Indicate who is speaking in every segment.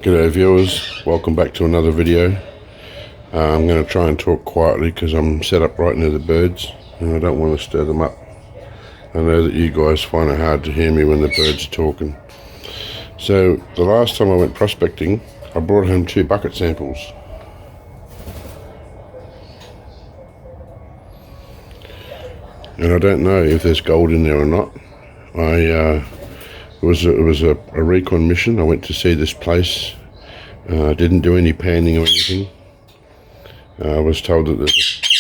Speaker 1: G'day viewers, welcome back to another video. I'm going to try and talk quietly because I'm set up right near the birds and I don't want to stir them up. I know that you guys find it hard to hear me when the birds are talking. So the last time I went prospecting, I brought home 2 bucket samples. And I don't know if there's gold in there or not. It was a recon mission. I went to see this place. Didn't do any panning or anything. I was told there's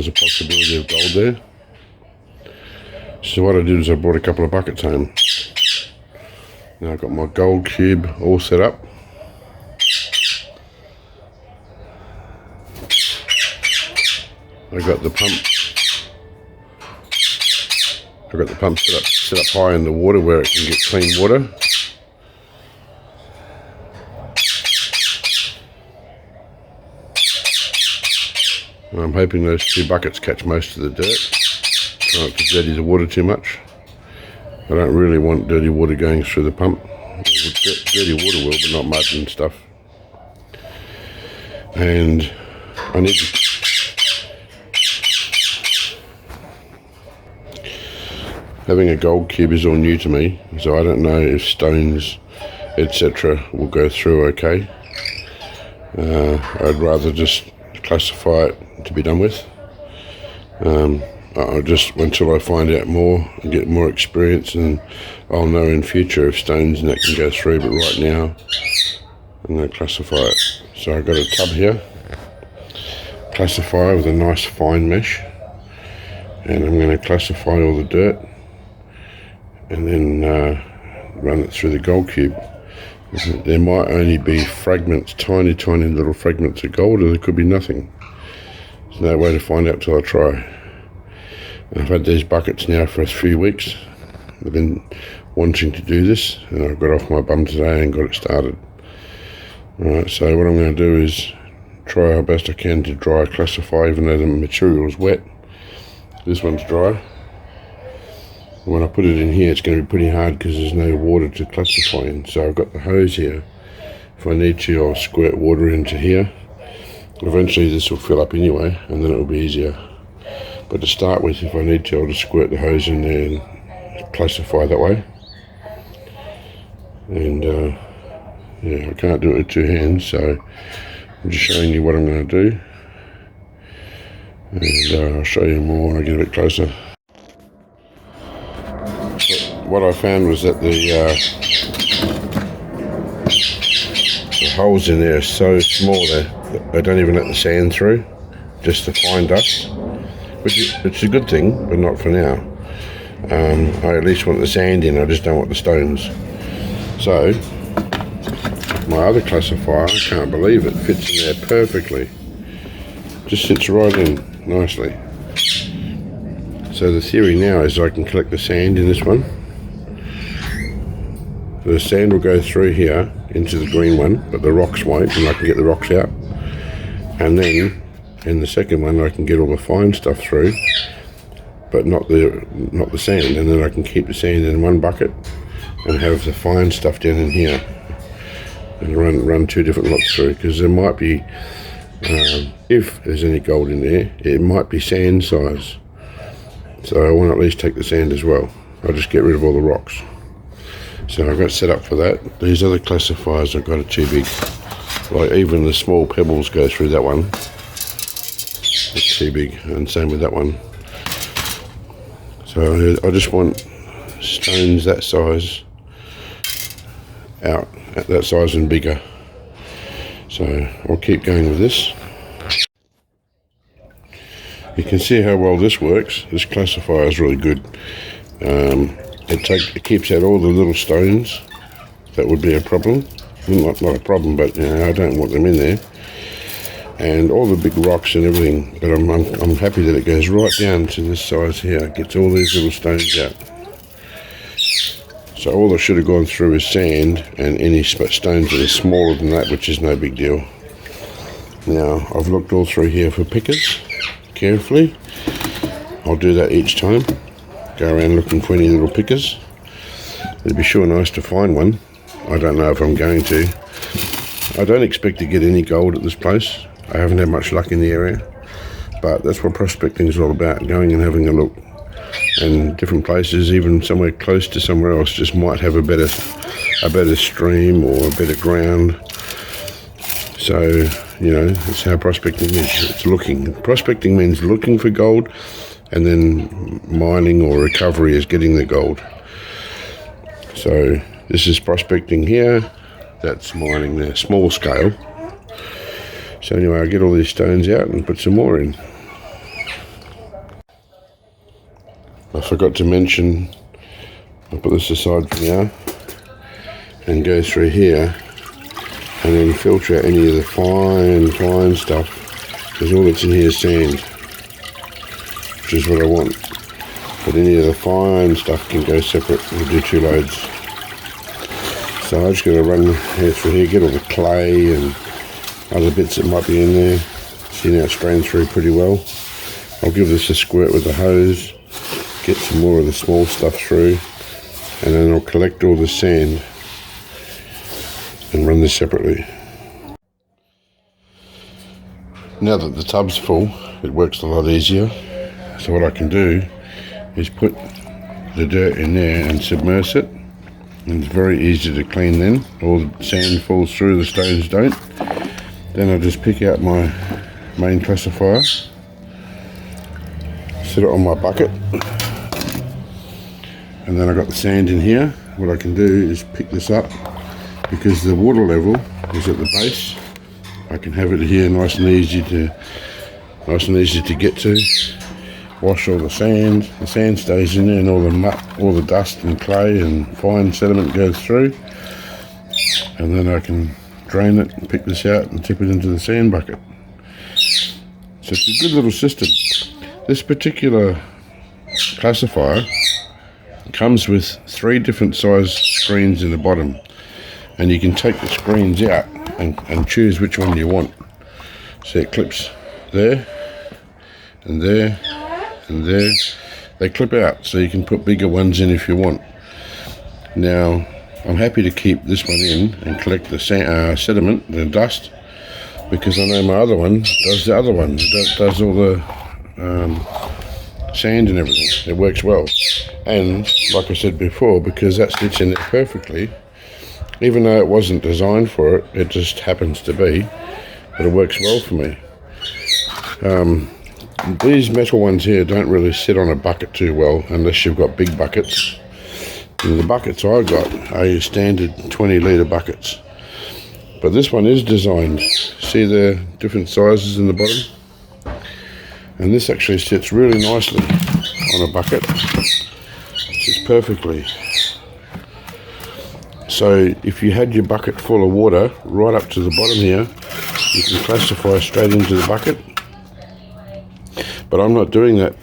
Speaker 1: a possibility of gold there. So what I did is I brought a couple of buckets home. Now I've got my gold cube all set up. I got the pump. I've got the pump set up high in the water where it can get clean water. And I'm hoping those 2 buckets catch most of the dirt. Try not to dirty the water too much. I don't really want dirty water going through the pump. Dirty water will, but not mud and stuff. And I need to... Having a gold cube is all new to me, so I don't know if stones, etc. will go through okay. I'd rather just classify it to be done with. I'll just until I find out more and get more experience, and I'll know in future if stones and that can go through, but right now I'm going to classify it. So I've got a tub here, classifier with a nice fine mesh, and I'm going to classify all the dirt and then run it through the gold cube. There might only be fragments, tiny little fragments of gold, or there could be nothing. There's no way to find out till I try. I've had these buckets now for a few weeks. I've been wanting to do this, and I got off my bum today and got it started. Alright, so what I'm going to do is try how best I can to dry classify, even though the material is wet. This one's dry. When I put it in here, it's going to be pretty hard because there's no water to classify in. So I've got the hose here. If I need to, I'll squirt water into here. Eventually this will fill up anyway, and then it will be easier. But to start with, if I need to, I'll just squirt the hose in there and classify that way. And yeah, I can't do it with 2 hands, so I'm just showing you what I'm going to do. And I'll show you more when I get a bit closer. What I found was that the holes in there are so small that they don't even let the sand through, just the fine dust, which it's a good thing, but not for now. I at least want the sand in, I just don't want the stones. So my other classifier, I can't believe it, fits in there perfectly. Just sits right in nicely. So the theory now is I can collect the sand in this one. The sand will go through here into the green one, but the rocks won't, and I can get the rocks out. And then in the second one I can get all the fine stuff through, but not the sand, and then I can keep the sand in one bucket and have the fine stuff down in here and run 2 different lots through, because there might be, if there's any gold in there, it might be sand size. So I want to at least take the sand as well. I'll just get rid of all the rocks. So I've got set up for that. These other classifiers I've got are too big. Like even the small pebbles go through that one. It's too big, and same with that one. So I just want stones that size out, at that size and bigger. So I'll keep going with this. You can see how well this works. This classifier is really good. It keeps out all the little stones that would be a problem. Not a problem, but you know, I don't want them in there. And all the big rocks and everything. But I'm happy that it goes right down to this size here. It gets all these little stones out. So all that should have gone through is sand and any stones that are smaller than that, which is no big deal. Now I've looked all through here for pickers carefully. I'll do that each time. Go around looking for any little pickers. It'd be sure nice to find one. I don't know if I'm going to. I don't expect to get any gold at this place. I haven't had much luck in the area, but that's what prospecting is all about, going and having a look. And different places, even somewhere close to somewhere else, just might have a better stream or a better ground. So, you know, that's how prospecting is. It's looking. Prospecting means looking for gold, and then mining or recovery is getting the gold. So this is prospecting here, that's mining there, small scale. So anyway, I get all these stones out and put some more in. I forgot to mention, I'll put this aside for now and go through here and then filter out any of the fine stuff, because all that's in here is sand, which is what I want. But any of the fine stuff can go separate. We'll do 2 loads. So I'm just going to run here through here, get all the clay and other bits that might be in there. See, now it's drained through pretty well. I'll give this a squirt with the hose, get some more of the small stuff through, and then I'll collect all the sand and run this separately. Now that the tub's full, it works a lot easier. So what I can do is put the dirt in there and submerge it, and it's very easy to clean then. All the sand falls through, the stones don't. Then I just pick out my main classifier, set it on my bucket, and then I got the sand in here. What I can do is pick this up, because the water level is at the base. I can have it here nice and easy to get to. Wash all the sand stays in there, and all the muck, all the dust and clay and fine sediment goes through, and then I can drain it and pick this out and tip it into the sand bucket. So it's a good little system. This particular classifier comes with 3 different size screens in the bottom, and you can take the screens out and choose which one you want. So it clips there and there and there. They clip out, so you can put bigger ones in if you want. Now I'm happy to keep this one in and collect the sediment, the dust, because I know my other one does the other one. It does all the sand and everything. It works well. And like I said before, because that sits in there perfectly, even though it wasn't designed for it, it just happens to be, but it works well for me. These metal ones here don't really sit on a bucket too well unless you've got big buckets. And the buckets I got are your standard 20-litre buckets. But this one is designed. See the different sizes in the bottom? And this actually sits really nicely on a bucket. Sits perfectly. So if you had your bucket full of water right up to the bottom here, you can classify straight into the bucket. But I'm not doing that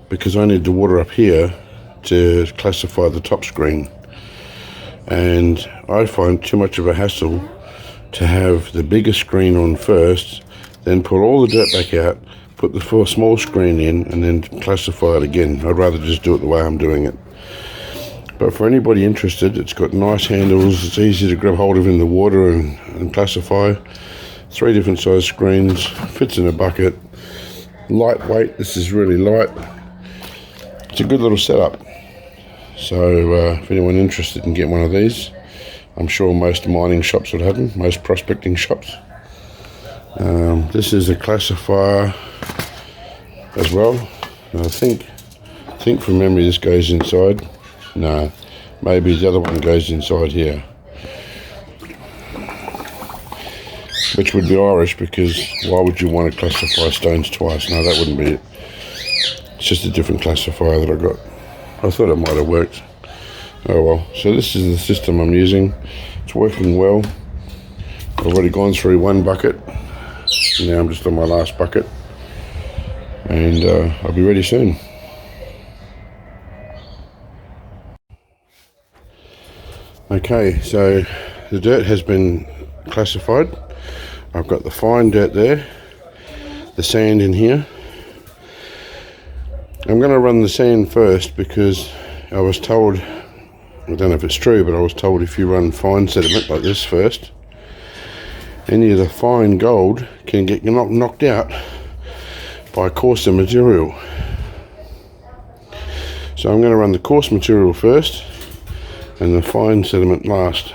Speaker 1: because I need the water up here to classify the top screen. And I find too much of a hassle to have the bigger screen on first, then pull all the dirt back out, put the small screen in, and then classify it again. I'd rather just do it the way I'm doing it. But for anybody interested, it's got nice handles, it's easy to grab hold of in the water and classify. 3 different size screens, fits in a bucket, lightweight. This is really light. It's a good little setup. So if anyone interested in getting one of these, I'm sure most mining shops would have them, most prospecting shops. This is a classifier as well. I think from memory this goes inside. No, maybe the other one goes inside here, which would be Irish, because why would you want to classify stones twice? No, that wouldn't be it. It's just a different classifier that I got. I thought it might have worked. Oh well. So this is the system I'm using. It's working well. I've already gone through 1 bucket. Now I'm just on my last bucket, and I'll be ready soon. Okay, so the dirt has been classified. I've got the fine dirt there, the sand in here. I'm going to run the sand first because I was told I don't know if it's true, but I was told if you run fine sediment like this first, any of the fine gold can get knocked out by coarser material. So I'm going to run the coarse material first and the fine sediment last.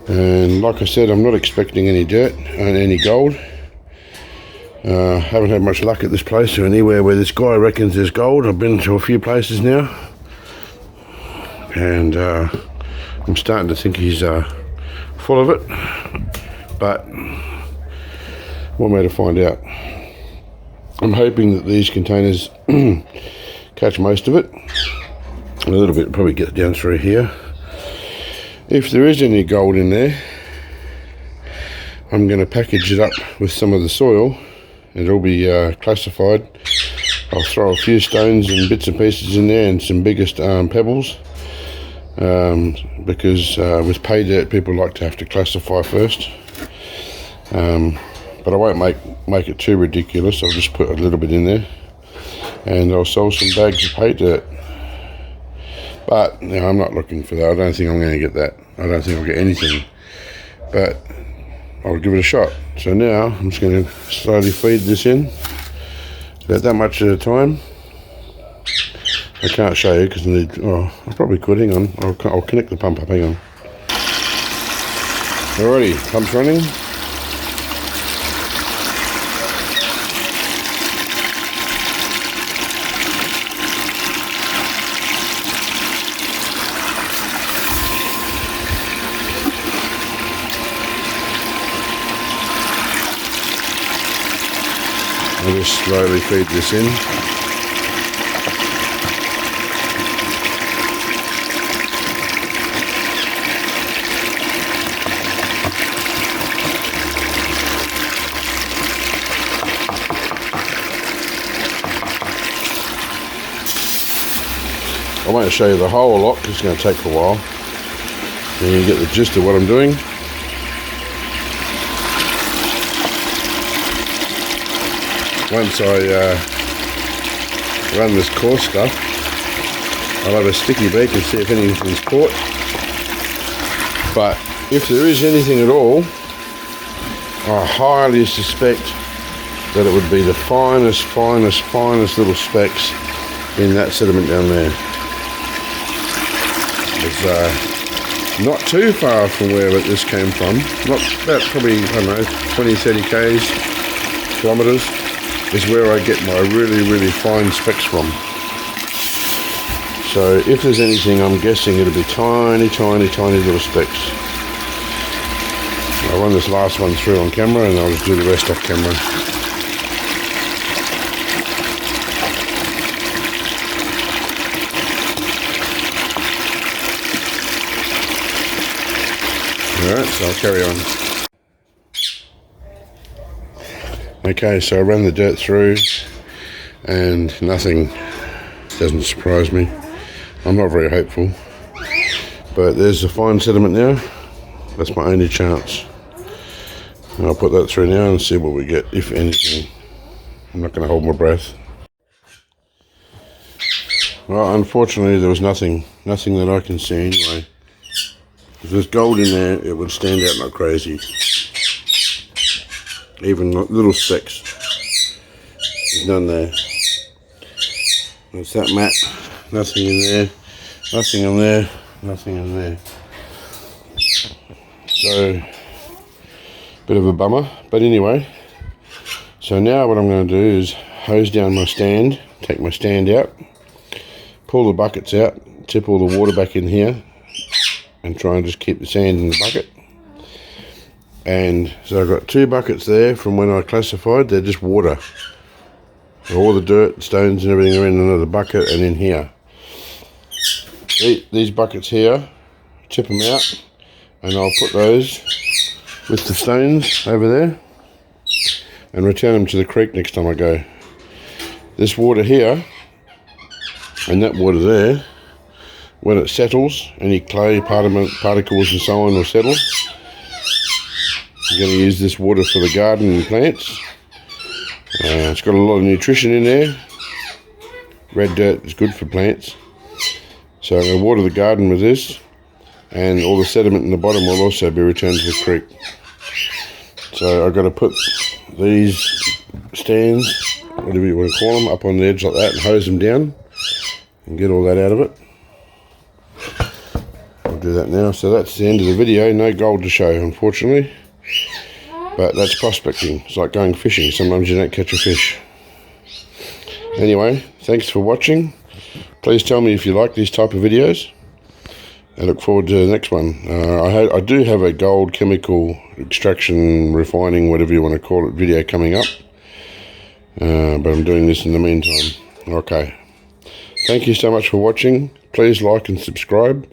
Speaker 1: And like I said, I'm not expecting any dirt and any gold. Haven't had much luck at this place or anywhere where this guy reckons there's gold. I've been to a few places now, and I'm starting to think he's full of it, but one way to find out. I'm hoping that these containers catch most of it. A little bit probably get down through here. If there is any gold in there, I'm going to package it up with some of the soil. It'll be classified. I'll throw a few stones and bits and pieces in there and some bigger pebbles, because with pay dirt people like to have to classify first. But I won't make it too ridiculous. I'll just put a little bit in there, and I'll sell some bags of pay dirt. But no, I'm not looking for that. I don't think I'm going to get that. I don't think I'll get anything, but I'll give it a shot. So now I'm just going to slowly feed this in, about that much at a time. I can't show you because I need. Oh, I probably could. Hang on. I'll connect the pump up. Hang on. Alrighty, pump's running. I'll just slowly feed this in. I won't show you the whole lot because it's going to take a while. And you get the gist of what I'm doing. Once I run this coarse stuff, I'll have a sticky beak and see if anything's caught. But if there is anything at all, I highly suspect that it would be the finest little specks in that sediment down there. It's not too far from where this came from, not about probably, I don't know, 20-30 kilometres is where I get my really fine specks from. So if there's anything, I'm guessing it'll be tiny little specks. I'll run this last one through on camera and I'll just do the rest off camera. Alright, so I'll carry on. Okay, so I ran the dirt through and nothing. Doesn't surprise me. I'm not very hopeful. But there's the fine sediment now. That's my only chance. And I'll put that through now and see what we get, if anything. I'm not going to hold my breath. Well, unfortunately there was nothing that I can see anyway. If there's gold in there, it would stand out like crazy. Even little specks. There's none there. There's that mat. Nothing in there. Nothing in there. Nothing in there. So, bit of a bummer. But anyway, so now what I'm going to do is hose down my stand, take my stand out, pull the buckets out, tip all the water back in here, and try and just keep the sand in the bucket. And so I've got 2 buckets there from when I classified. They're just water. All the dirt, stones and everything are in another bucket and in here. These buckets here, tip them out, and I'll put those with the stones over there and return them to the creek next time I go. This water here and that water there, when it settles, any clay particles and so on will settle. I'm going to use this water for the garden and plants. It's got a lot of nutrition in there. Red dirt is good for plants. So I'm going to water the garden with this, and all the sediment in the bottom will also be returned to the creek. So I've got to put these stands, whatever you want to call them, up on the edge like that and hose them down and get all that out of it. I'll do that now. So that's the end of the video. No gold to show, unfortunately, but that's prospecting. It's like going fishing. Sometimes you don't catch a fish. Anyway, thanks for watching. Please tell me if you like these type of videos. I look forward to the next one. I do have a gold chemical extraction, refining, whatever you want to call it, video coming up. But I'm doing this in the meantime. Okay. Thank you so much for watching. Please like and subscribe.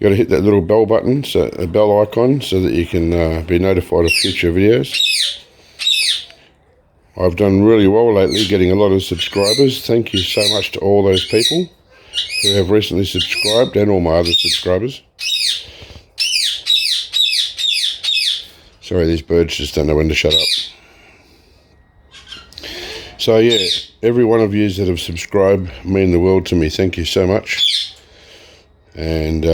Speaker 1: You got to hit that little bell button, so a bell icon, so that you can be notified of future videos. I've done really well lately, getting a lot of subscribers. Thank you so much to all those people who have recently subscribed, and all my other subscribers. Sorry, these birds just don't know when to shut up. So yeah, every one of you that have subscribed mean the world to me. Thank you so much. And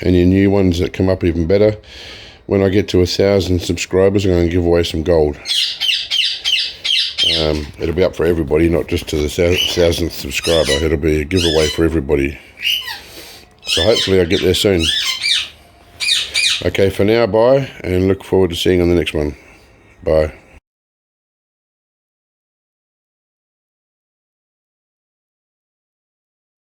Speaker 1: any new ones that come up, even better. When I get to 1,000 subscribers, I'm going to give away some gold. It'll be up for everybody, not just to the 1,000th subscriber. It'll be a giveaway for everybody. So hopefully I'll get there soon. Okay, for now, bye, and look forward to seeing you on the next one. Bye.